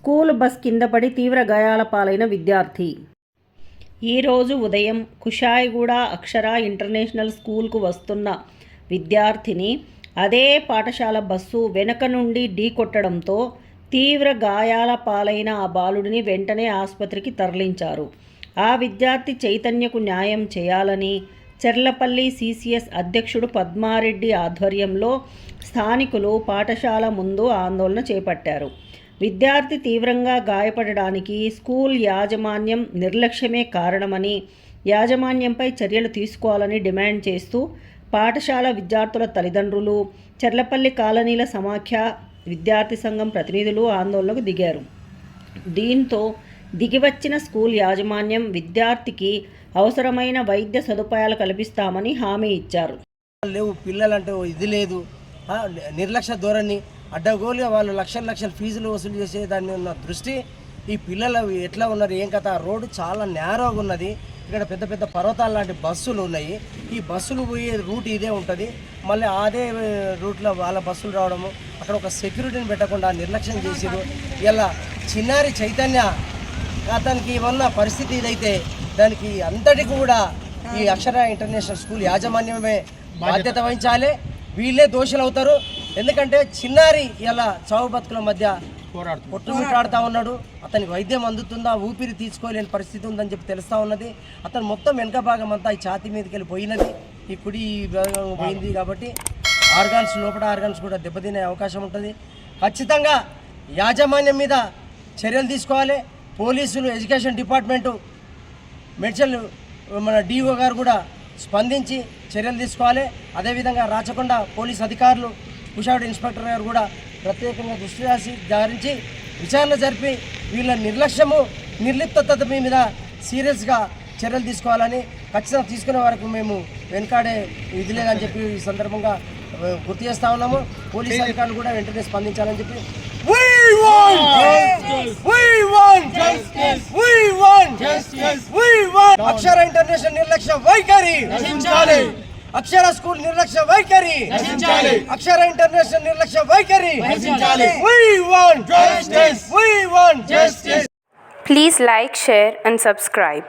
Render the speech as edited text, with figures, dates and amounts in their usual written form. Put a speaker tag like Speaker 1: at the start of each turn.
Speaker 1: School bus కింద పడి తీవ్ర గాయాల పాలైన విద్యార్థి. ఈరోజు ఉదయం కుషాయిగూడ అక్షర ఇంటర్నేషనల్ స్కూల్కు వస్తున్న విద్యార్థిని అదే పాఠశాల బస్సు వెనుక నుండి ఢీకొట్టడంతో తీవ్ర గాయాల పాలైన ఆ బాలుడిని వెంటనే ఆసుపత్రికి తరలించారు. ఆ విద్యార్థి చైతన్యకు న్యాయం చేయాలని చెర్లపల్లి సిసిఎస్ అధ్యక్షుడు పద్మారెడ్డి ఆధ్వర్యంలో స్థానికులు పాఠశాల ముందు ఆందోళన చేపట్టారు. విద్యార్థి తీవ్రంగా గాయపడడానికి స్కూల్ యాజమాన్యం నిర్లక్ష్యమే కారణమని, యాజమాన్యంపై చర్యలు తీసుకోవాలని డిమాండ్ చేస్తూ పాఠశాల విద్యార్థుల తల్లిదండ్రులు, చెర్లపల్లి కాలనీల సమాఖ్య విద్యార్థి సంఘం ప్రతినిధులు ఆందోళనకు దిగారు. దీంతో దిగివచ్చిన స్కూల్ యాజమాన్యం విద్యార్థికి అవసరమైన వైద్య సదుపాయాలు కల్పిస్తామని హామీ ఇచ్చారు.
Speaker 2: లేవు పిల్లలంటే ఇది లేదు, నిర్లక్ష్య ధోరణి, అడ్డగోలుగా వాళ్ళు లక్షల ఫీజులు వసూలు చేసే దాన్ని ఉన్న దృష్టి, ఈ పిల్లలు ఎట్లా ఉన్నారు ఏం కథ. రోడ్డు చాలా నేరోగా ఉన్నది, ఇక్కడ పెద్ద పెద్ద పర్వతాల లాంటి బస్సులు ఉన్నాయి. ఈ బస్సులు పోయే రూట్ ఇదే ఉంటుంది. మళ్ళీ అదే రూట్లో వాళ్ళ బస్సులు రావడము, అక్కడ ఒక సెక్యూరిటీని పెట్టకుండా నిర్లక్ష్యం చేసిరు. ఇలా చిన్నారి చైతన్య అతనికి ఉన్న పరిస్థితి ఇదైతే దానికి అంతటికి కూడా ఈ అక్షర ఇంటర్నేషనల్ స్కూల్ యాజమాన్యమే బాధ్యత వహించాలి. వీళ్ళే దోషులు అవుతారు. ఎందుకంటే చిన్నారి ఇలా చావు బతుకుల మధ్య కొట్టుమిట్టాడుతూ ఉన్నాడు. అతనికి వైద్యం అందుతుందా, ఊపిరి తీసుకోలేని పరిస్థితి ఉందని చెప్పి తెలుస్తూ ఉన్నది. అతను మొత్తం వెనక భాగం అంతా ఈ ఛాతీ మీదకి వెళ్ళి పోయినది, ఈ కుడి భాగం పోయింది. కాబట్టి ఆర్గాన్స్, లోపల ఆర్గాన్స్ కూడా దెబ్బతినే అవకాశం ఉంటుంది. ఖచ్చితంగా యాజమాన్యం మీద చర్యలు తీసుకోవాలి. పోలీసులు, ఎడ్యుకేషన్ డిపార్ట్మెంటు, మెడ్చల్ మన డిఓ గారు కూడా స్పందించి చర్యలు తీసుకోవాలి. అదేవిధంగా రాచకొండ పోలీస్ అధికారులు, కుషాయిగూడ ఇన్స్పెక్టర్ గారు కూడా ప్రత్యేకంగా దృష్టి జారించి విచారణ జరిపి వీళ్ళ నిర్లక్ష్యము, నిర్లిప్తత మీద సీరియస్గా చర్యలు తీసుకోవాలని, ఖచ్చితంగా తీసుకునే వరకు మేము వెనుకాడే ఇది లేదని చెప్పి ఈ సందర్భంగా గుర్తు చేస్తూ ఉన్నాము. పోలీస్ అధికారులు కూడా వెంటనే స్పందించాలని చెప్పి అక్షర ఇంటర్నేషనల్ నిర్లక్ష్య వైఖరి, అక్షర స్కూల్ నిర్లక్ష్య వైఖరి, అక్షర ఇంటర్నేషనల్ నిర్లక్ష్య వైఖరి.
Speaker 3: Please like, share and subscribe.